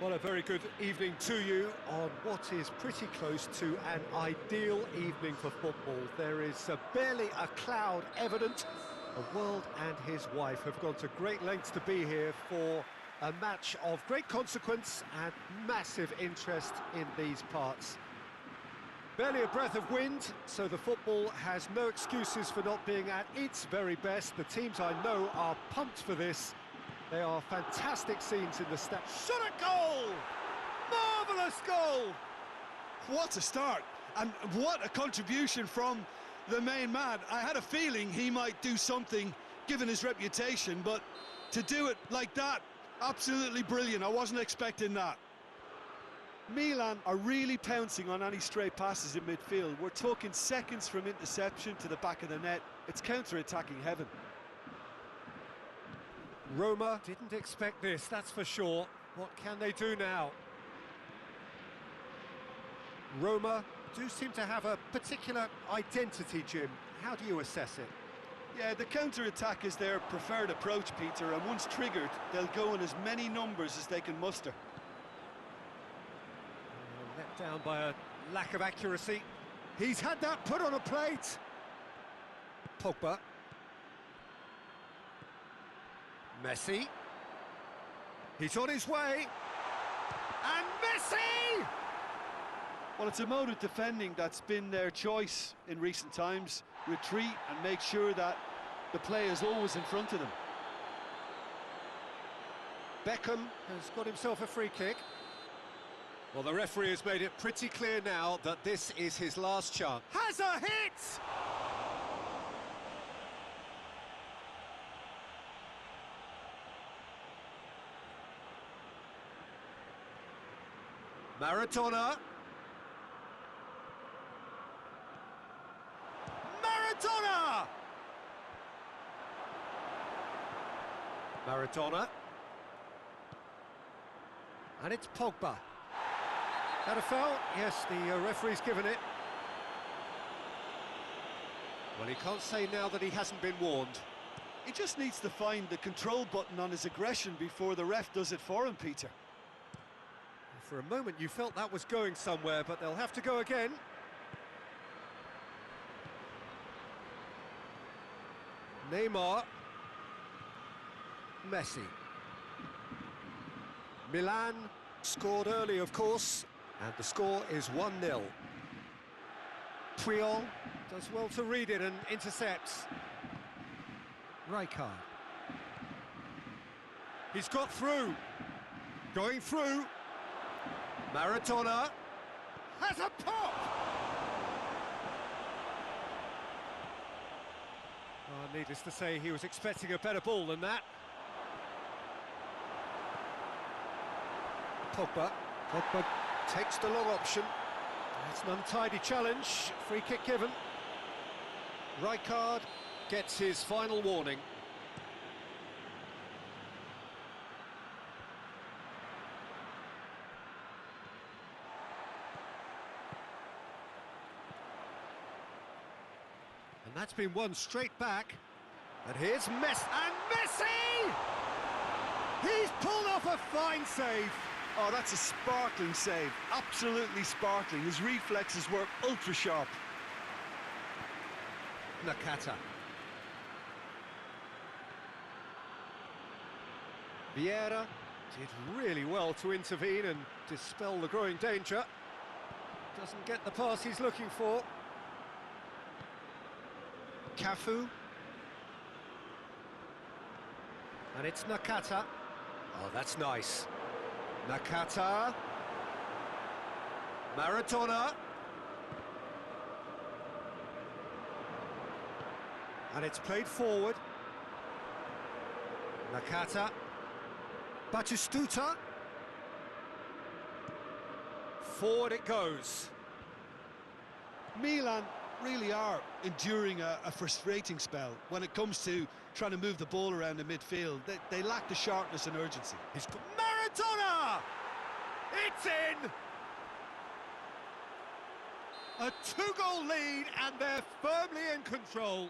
Well, a very good evening to you on what is pretty close to an ideal evening for football. There is barely a cloud evident. The world and his wife have gone to great lengths to be here for a match of great consequence and massive interest in these parts. Barely a breath of wind, so the football has no excuses for not being at its very best. The teams I know are pumped for this. They are fantastic scenes in the stats. Shot at goal! Marvellous goal! What a start, and what a contribution from the main man. I had a feeling he might do something, given his reputation, but to do it like that, absolutely brilliant. I wasn't expecting that. Milan are really pouncing on any stray passes in midfield. We're talking seconds from interception to the back of the net. It's counter-attacking heaven. Roma didn't expect this, that's for sure. What can they do now? Roma do seem to have a particular identity, Jim. How do you assess it? Yeah, the counter-attack is their preferred approach, Peter, and once triggered, they'll go in as many numbers as they can muster. Let down by a lack of accuracy. He's had that put on a plate. Pogba. Messi. He's on his way. And Messi! Well, it's a mode of defending that's been their choice in recent times. Retreat and make sure that the play is always in front of them. Beckham has got himself a free kick. Well, the referee has made it pretty clear now that this is his last chance. Has a hit! Maradona. Maradona! Maradona. And it's Pogba. That a foul? Yes, the referee's given it. Well, he can't say now that he hasn't been warned. He just needs to find the control button on his aggression before the ref does it for him, Peter. For a moment you felt that was going somewhere, but they'll have to go again. Neymar. Messi. Milan scored early, of course, and the score is 1-0. Puyol does well to read it and intercepts. Rijkaard. He's got through. Going through. Maradona has a pop! Oh, needless to say, he was expecting a better ball than that. Pogba takes the long option. It's an untidy challenge, free kick given. Rijkaard gets his final warning. And that's been won straight back. And here's Messi. And Messi! He's pulled off a fine save. Oh, that's a sparkling save. Absolutely sparkling. His reflexes were ultra-sharp. Nakata. Vieira did really well to intervene and dispel the growing danger. Doesn't get the pass he's looking for. Cafu. And it's Nakata. Oh, that's nice. Nakata. Maradona. And it's played forward. Nakata. Batistuta. Forward it goes. Milan really are enduring a frustrating spell when it comes to trying to move the ball around the midfield. They lack the sharpness and urgency. He's got Maradona! It's in! A two-goal lead and they're firmly in control.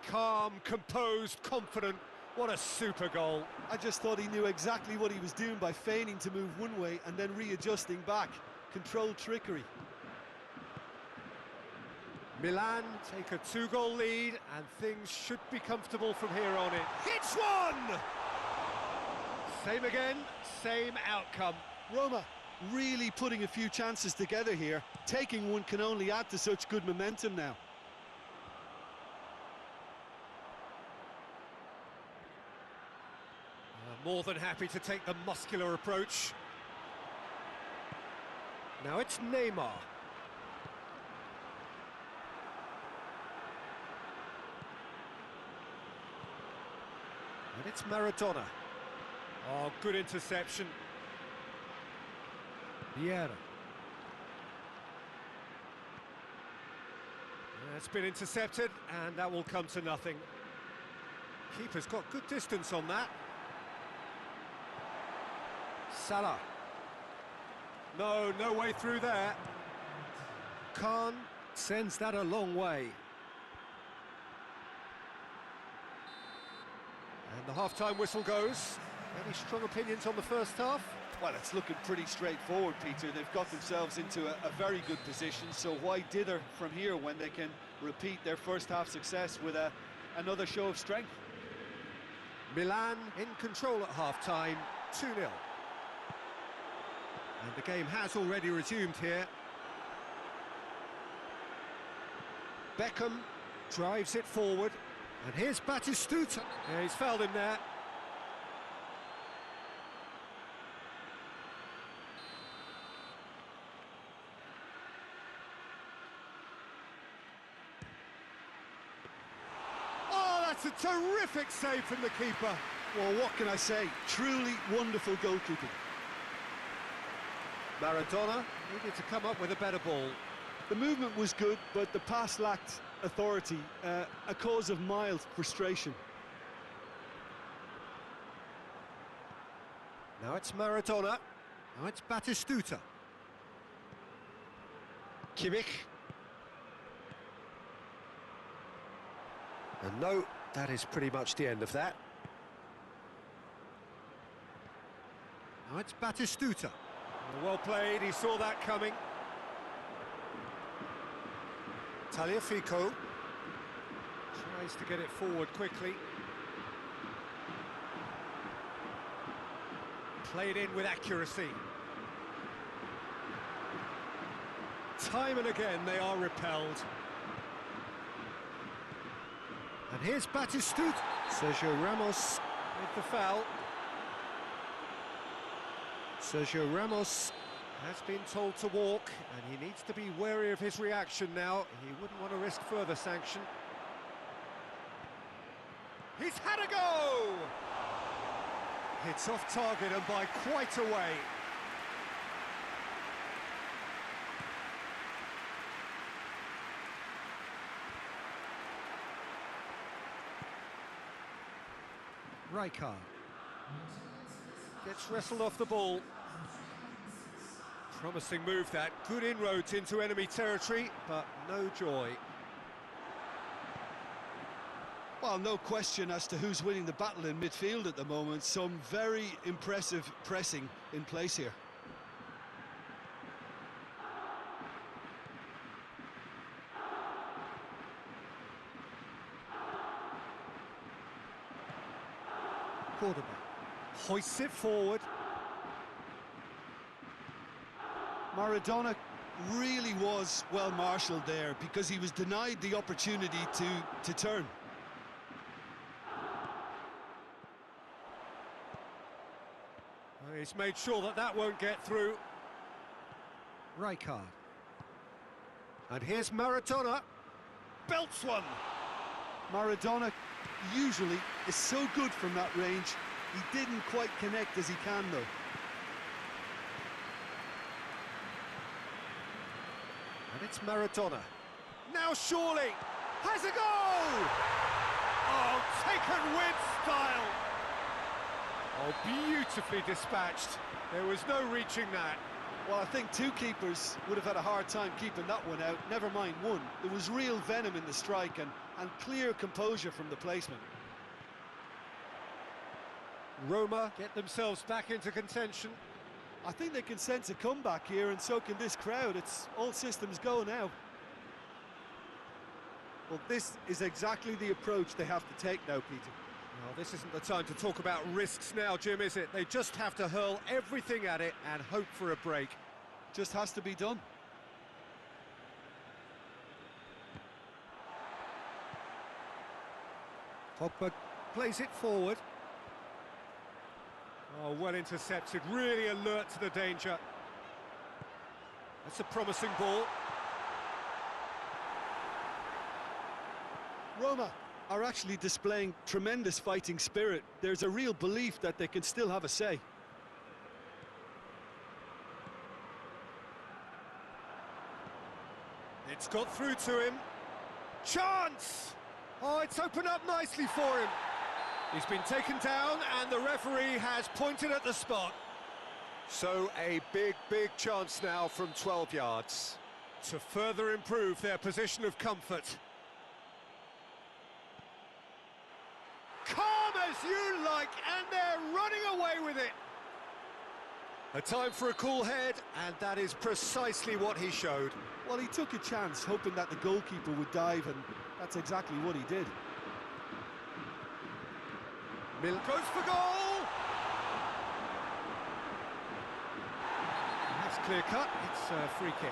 Calm, composed, confident. What a super goal. I just thought he knew exactly what he was doing by feigning to move one way and then readjusting back. Controlled trickery. Milan take a 2-goal lead, and things should be comfortable from here on in. Hits one! Same again, same outcome. Roma really putting a few chances together here. Taking one can only add to such good momentum now. More than happy to take the muscular approach. Now it's Neymar. And it's Maradona. Oh, good interception. Vieira. It's been intercepted, and that will come to nothing. Keeper's got good distance on that. Salah. No way through there. Khan sends that a long way. And the half-time whistle goes. Any strong opinions on the first half? Well, it's looking pretty straightforward, Peter. They've got themselves into a very good position, so why dither from here when they can repeat their first half success with another show of strength? Milan in control at half-time, 2-0. And the game has already resumed here. Beckham drives it forward, and here's Batistuta. Yeah, he's fouled him there. Oh, that's a terrific save from the keeper. Well, what can I say? Truly wonderful goalkeeping. Maradona needed to come up with a better ball. The movement was good, but the pass lacked authority, a cause of mild frustration. Now it's Maradona. Now it's Batistuta. Kimmich. And no, that is pretty much the end of that. Now it's Batistuta. Well played, he saw that coming. Tagliafico tries to get it forward quickly. Played in with accuracy. Time and again they are repelled. And here's Batistuta. Sergio Ramos with the foul. Sergio Ramos has been told to walk, and he needs to be wary of his reaction now. He wouldn't want to risk further sanction. He's had a go! Hits off target and by quite a way. Rijkaard gets wrestled off the ball. Promising move that, good inroads into enemy territory, but no joy. Well, no question as to who's winning the battle in midfield at the moment. Some very impressive pressing in place here. Cordoba hoists it forward. Maradona really was well marshalled there because he was denied the opportunity to turn. Well, he's made sure that that won't get through. Rijkaard. And here's Maradona. Belts one. Maradona usually is so good from that range. He didn't quite connect as he can though. And it's Maradona. Now surely has a goal! Oh, taken with style. Oh, beautifully dispatched. There was no reaching that. Well, I think two keepers would have had a hard time keeping that one out, never mind one. There was real venom in the strike and clear composure from the placement. Roma get themselves back into contention. I think they can sense a comeback here, and so can this crowd. It's all systems go now. Well, this is exactly the approach they have to take now, Peter. Well, this isn't the time to talk about risks now, Jim, is it? They just have to hurl everything at it and hope for a break. Just has to be done. Pogba plays it forward. Oh, well intercepted, really alert to the danger. That's a promising ball. Roma are actually displaying tremendous fighting spirit. There's a real belief that they can still have a say. It's got through to him. Chance! Oh, it's opened up nicely for him. He's been taken down and the referee has pointed at the spot. So a big chance now from 12 yards to further improve their position of comfort. Calm as you like, and they're running away with it. A time for a cool head, and that is precisely what he showed. Well, he took a chance, hoping that the goalkeeper would dive, and that's exactly what he did. Mill goes for goal! That's clear cut, it's a free kick.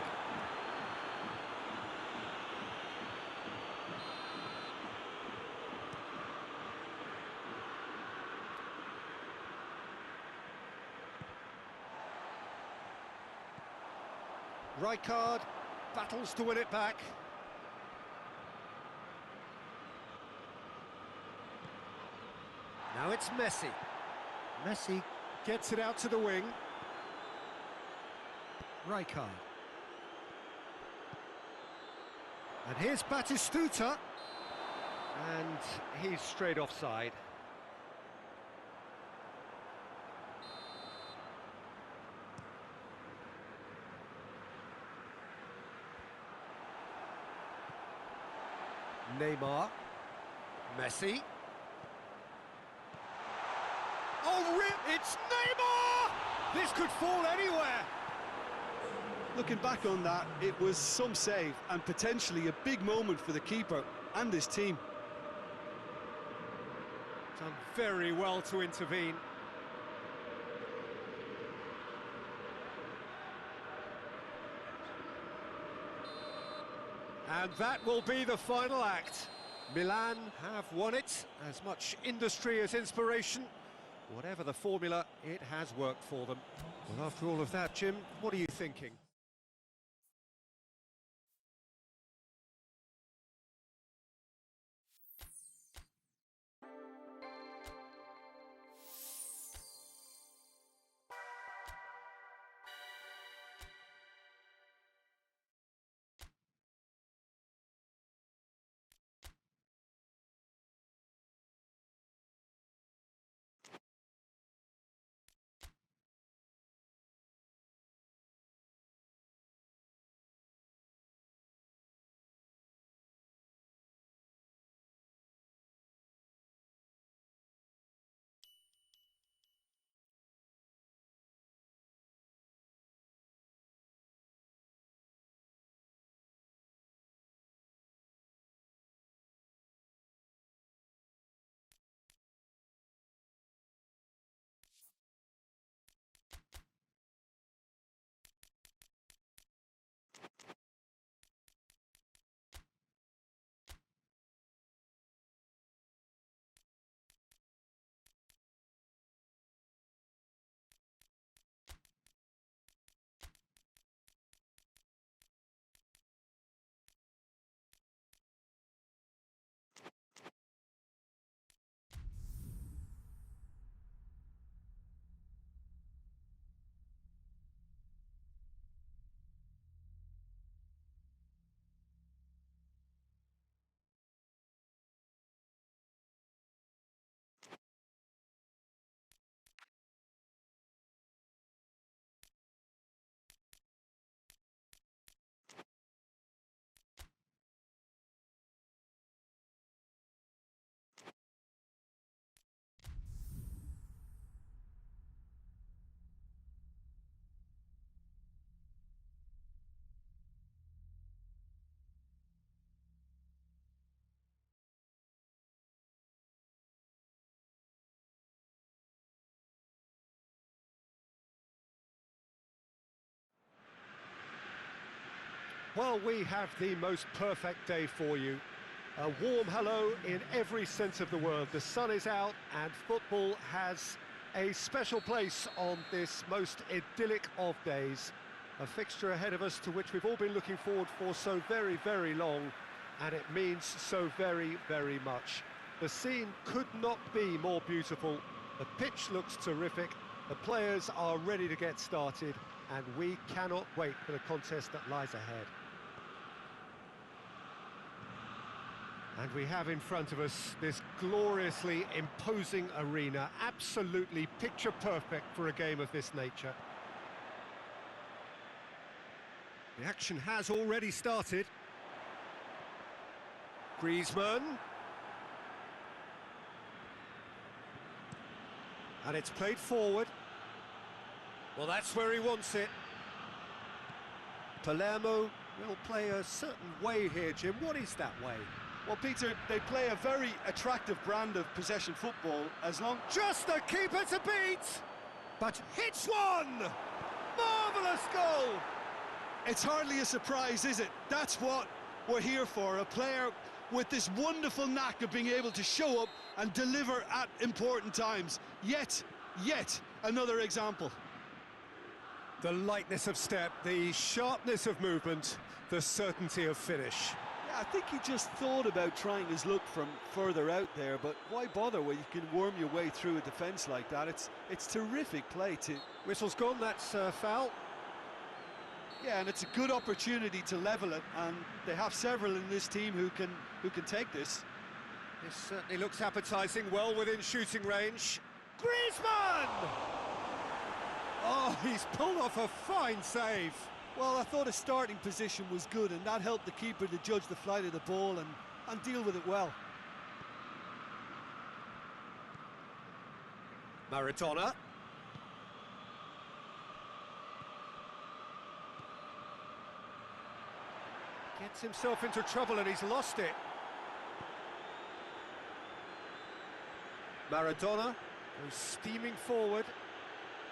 Rijkaard battles to win it back. Now it's Messi. Messi gets it out to the wing. Rijkaard. And here's Batistuta. And he's straight offside. Neymar. Messi. Oh, it's Neymar! This could fall anywhere. Looking back on that, it was some save and potentially a big moment for the keeper and his team. Done very well to intervene. And that will be the final act. Milan have won it. As much industry as inspiration. Whatever the formula, it has worked for them. Well, after all of that, Jim, what are you thinking? Well, we have the most perfect day for you. A warm hello in every sense of the word. The sun is out and football has a special place on this most idyllic of days. A fixture ahead of us to which we've all been looking forward for so very, very long, and it means so very, very much. The scene could not be more beautiful. The pitch looks terrific. The players are ready to get started, and we cannot wait for the contest that lies ahead. And we have in front of us this gloriously imposing arena, absolutely picture perfect for a game of this nature. The action has already started. Griezmann. And it's played forward. Well, that's where he wants it. Palermo will play a certain way here, Jim. What is that way? Well, Peter, they play a very attractive brand of possession football as long... Just the keeper to beat! But hits one! Marvellous goal! It's hardly a surprise, is it? That's what we're here for, a player with this wonderful knack of being able to show up and deliver at important times. Yet another example. The lightness of step, the sharpness of movement, the certainty of finish. Yeah, I think he just thought about trying his luck from further out there, but why bother when you can worm your way through a defence like that? It's terrific play too. Whistle's gone, that's foul. Yeah, and it's a good opportunity to level it, and they have several in this team who can take this. This certainly looks appetising, well within shooting range. Griezmann! Oh, he's pulled off a fine save. Well, I thought his starting position was good, and that helped the keeper to judge the flight of the ball and deal with it well. Maradona. Gets himself into trouble and he's lost it. Maradona goes steaming forward,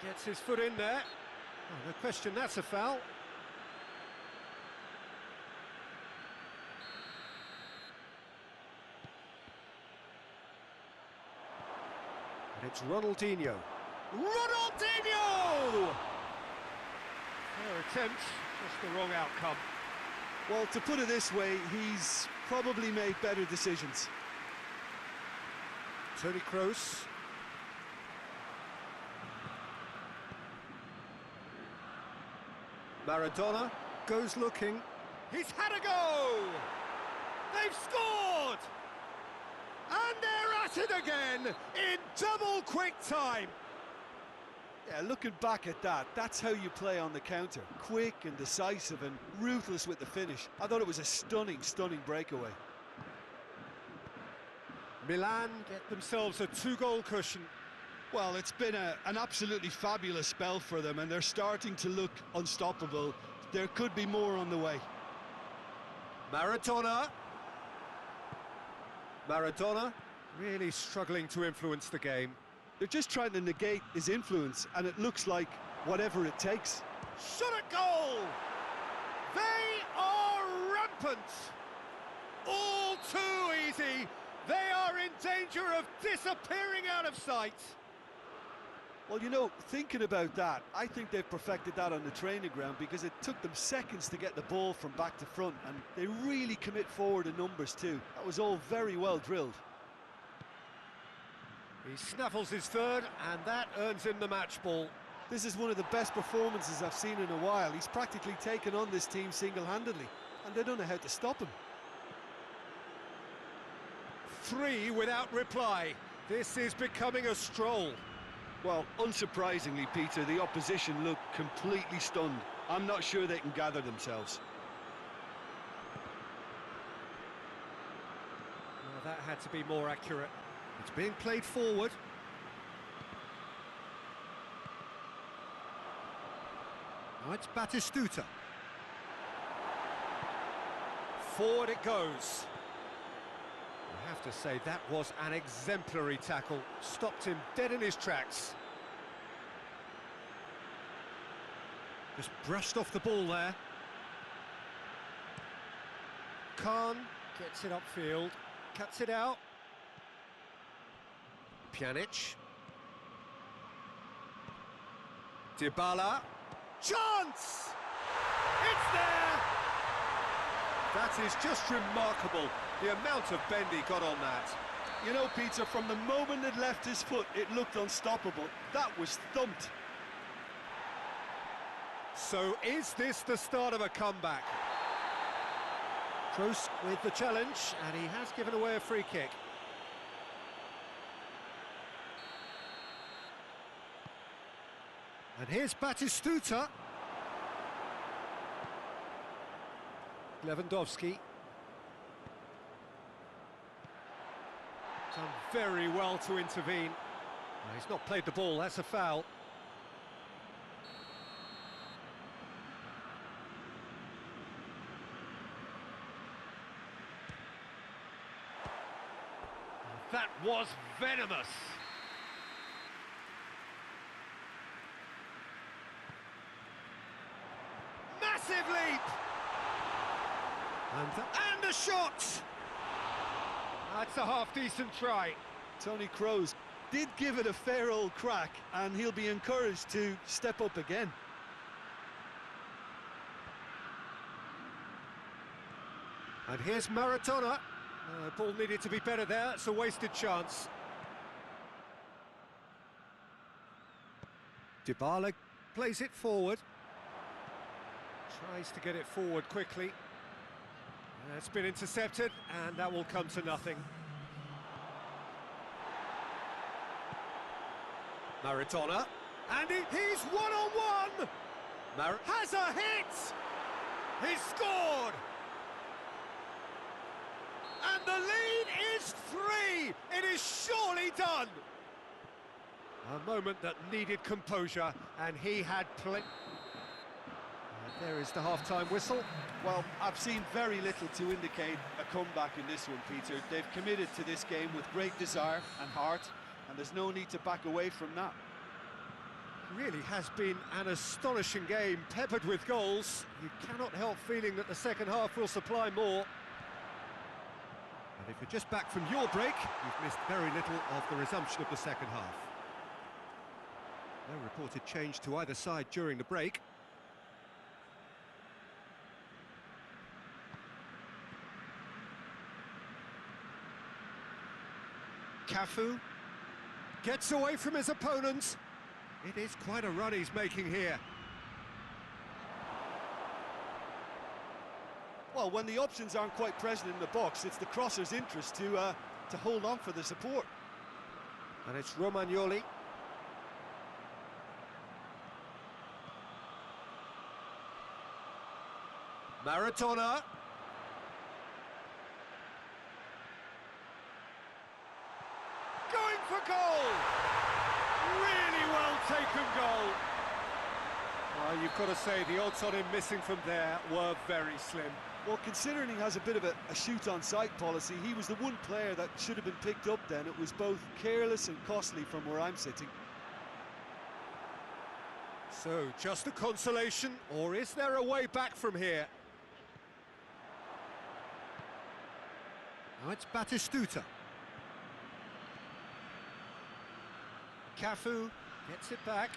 gets his foot in there. Oh, no question, that's a foul. And it's Ronaldinho. Ronaldinho! Fair attempt, just the wrong outcome. Well, to put it this way, he's probably made better decisions. Toni Kroos. Maradona goes looking. He's had a go! They've scored! And they're at it again in double quick time. Yeah, looking back at that, that's how you play on the counter. Quick and decisive and ruthless with the finish. I thought it was a stunning breakaway. Milan get themselves a two-goal cushion. Well, it's been an absolutely fabulous spell for them, and they're starting to look unstoppable. There could be more on the way. Maradona. Maradona really struggling to influence the game. They're just trying to negate his influence, and it looks like whatever it takes. Shot at goal! They are rampant! All too easy! They are in danger of disappearing out of sight! Well, you know, thinking about that, I think they've perfected that on the training ground because it took them seconds to get the ball from back to front, and they really commit forward in numbers too. That was all very well drilled. He snaffles his third, and that earns him the match ball. This is one of the best performances I've seen in a while. He's practically taken on this team single-handedly, and they don't know how to stop him. 3 without reply. This is becoming a stroll. Well, unsurprisingly, Peter, the opposition look completely stunned. I'm not sure they can gather themselves. Well, that had to be more accurate. It's being played forward. Now it's Batistuta. Forward it goes. I have to say, that was an exemplary tackle. Stopped him dead in his tracks. Just brushed off the ball there. Khan gets it upfield, cuts it out. Pjanic. Dybala. Chance! It's there! That is just remarkable, the amount of bend he got on that. You know, Peter, from the moment it left his foot, it looked unstoppable. That was thumped. So is this the start of a comeback? Kroos with the challenge, and he has given away a free kick. And here's Batistuta. Lewandowski. Done very well to intervene. No, he's not played the ball, that's a foul. That was venomous. Massive leap! And a shot! That's a half-decent try. Toni Kroos did give it a fair old crack, and he'll be encouraged to step up again. And here's Maradona. Ball needed to be better there, it's a wasted chance. Dybala plays it forward. Tries to get it forward quickly. It's been intercepted, and that will come to nothing. Maradona, and he's one-on-one! Has a hit! He's scored! And the lead is 3! It is surely done! A moment that needed composure, and he had plenty. There is the half-time whistle. Well, I've seen very little to indicate a comeback in this one, Peter. They've committed to this game with great desire and heart, and there's no need to back away from that. Really has been an astonishing game, peppered with goals. You cannot help feeling that the second half will supply more. And if you're just back from your break, you've missed very little of the resumption of the second half. No reported change to either side during the break. Cafu gets away from his opponent. It is quite a run he's making here. Well, when the options aren't quite present in the box, it's the crosser's interest to hold on for the support. And it's Romagnoli. Maradona. Going for goal! Really well taken goal. Well, you've got to say the odds on him missing from there were very slim. Well, considering he has a bit of a shoot-on-sight policy, he was the one player that should have been picked up then. It was both careless and costly from where I'm sitting. So, just a consolation, or is there a way back from here? Now it's Batistuta. Cafu gets it back.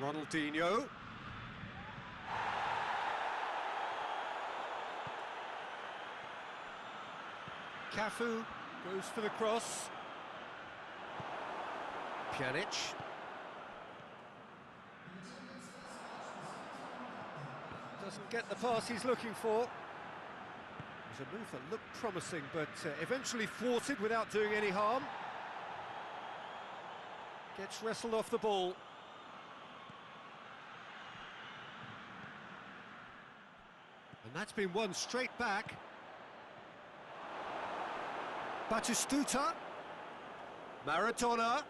Ronaldinho. Cafu goes for the cross. Pjanic. Doesn't get the pass he's looking for. It was a move that looked promising, but eventually thwarted without doing any harm. Gets wrestled off the ball. And that's been won straight back. Batistuta. Maradona.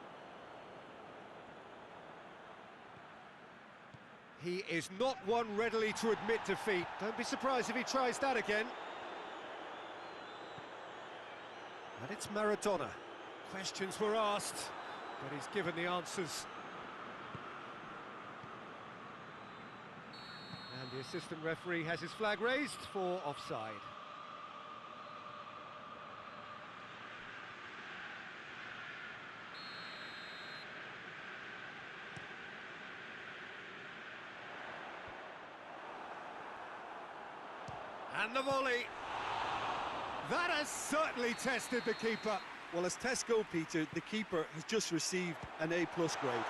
He is not one readily to admit defeat. Don't be surprised if he tries that again. And it's Maradona. Questions were asked, but he's given the answers. And the assistant referee has his flag raised for offside. And the volley. That has certainly tested the keeper. Well, as tests go, Peter, the keeper has just received an A+ grade.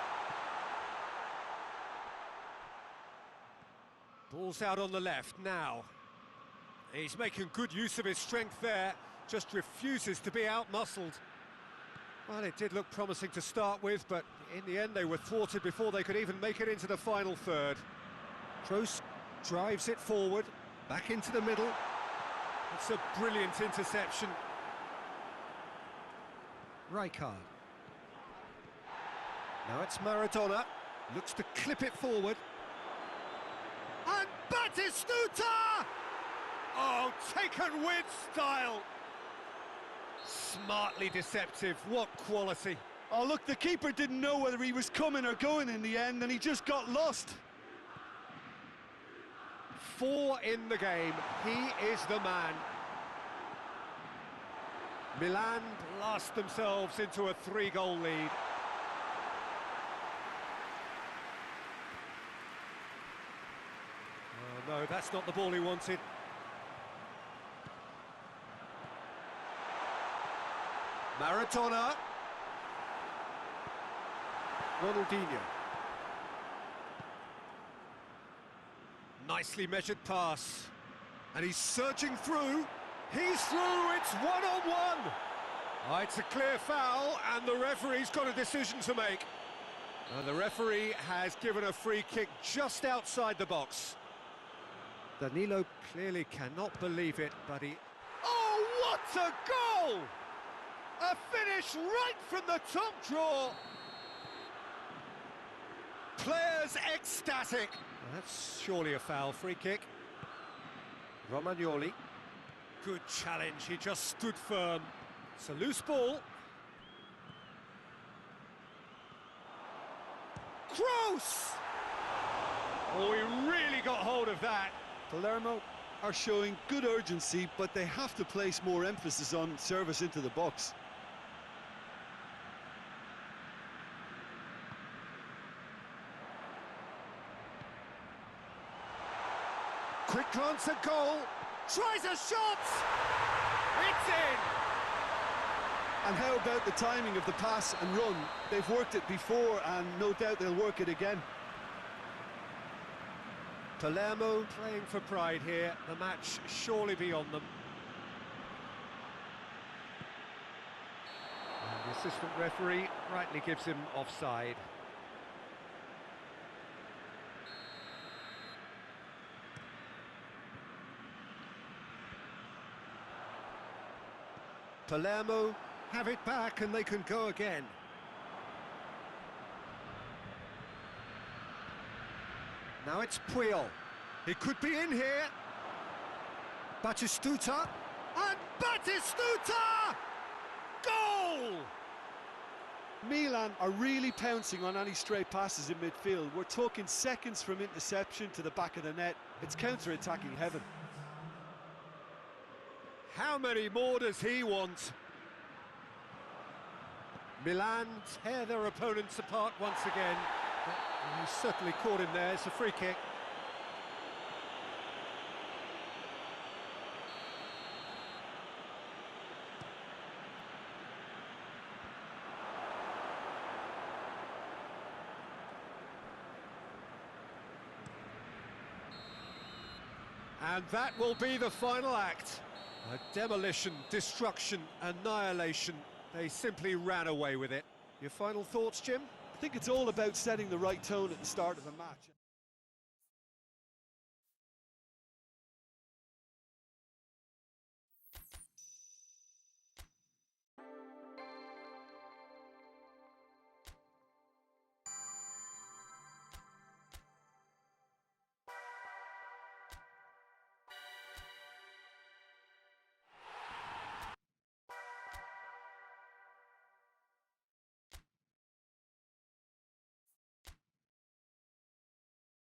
Ball's out on the left now. He's making good use of his strength there, just refuses to be out-muscled. Well, it did look promising to start with, but in the end they were thwarted before they could even make it into the final third. Kroos drives it forward, back into the middle. It's a brilliant interception. Rijkaard. Now it's Maradona, looks to clip it forward. And Batistuta! Oh, taken with style. Smartly deceptive, what quality. Oh, look, the keeper didn't know whether he was coming or going in the end, and he just got lost. 4 in the game, he is the man. Milan blast themselves into a 3-goal lead. Oh no, that's not the ball he wanted. Maradona. Ronaldinho. Nicely measured pass. And he's surging through. He's through, it's one-on-one. Oh, it's a clear foul, and the referee's got a decision to make. The referee has given a free kick just outside the box. Danilo clearly cannot believe it, but he... Oh, what a goal! A finish right from the top draw. Players ecstatic. Well, that's surely a foul. Free kick. Romagnoli. Good challenge, he just stood firm. It's a loose ball. Kroos! Oh, he really got hold of that. Palermo are showing good urgency, but they have to place more emphasis on service into the box. Quick glance at goal. Tries a shot! It's in! And how about the timing of the pass and run? They've worked it before, and no doubt they'll work it again. Palermo playing for pride here. The match surely beyond them. And the assistant referee rightly gives him offside. Palermo have it back and they can go again. Now it's Puyol. He could be in here. Batistuta. And Batistuta! Goal! Milan are really pouncing on any stray passes in midfield. We're talking seconds from interception to the back of the net. It's counter-attacking heaven. How many more does he want? Milan tear their opponents apart once again. But he's certainly caught him there. It's a free kick. And that will be the final act. A demolition, destruction, annihilation. They simply ran away with it. Your final thoughts, Jim? I think it's all about setting the right tone at the start of a match.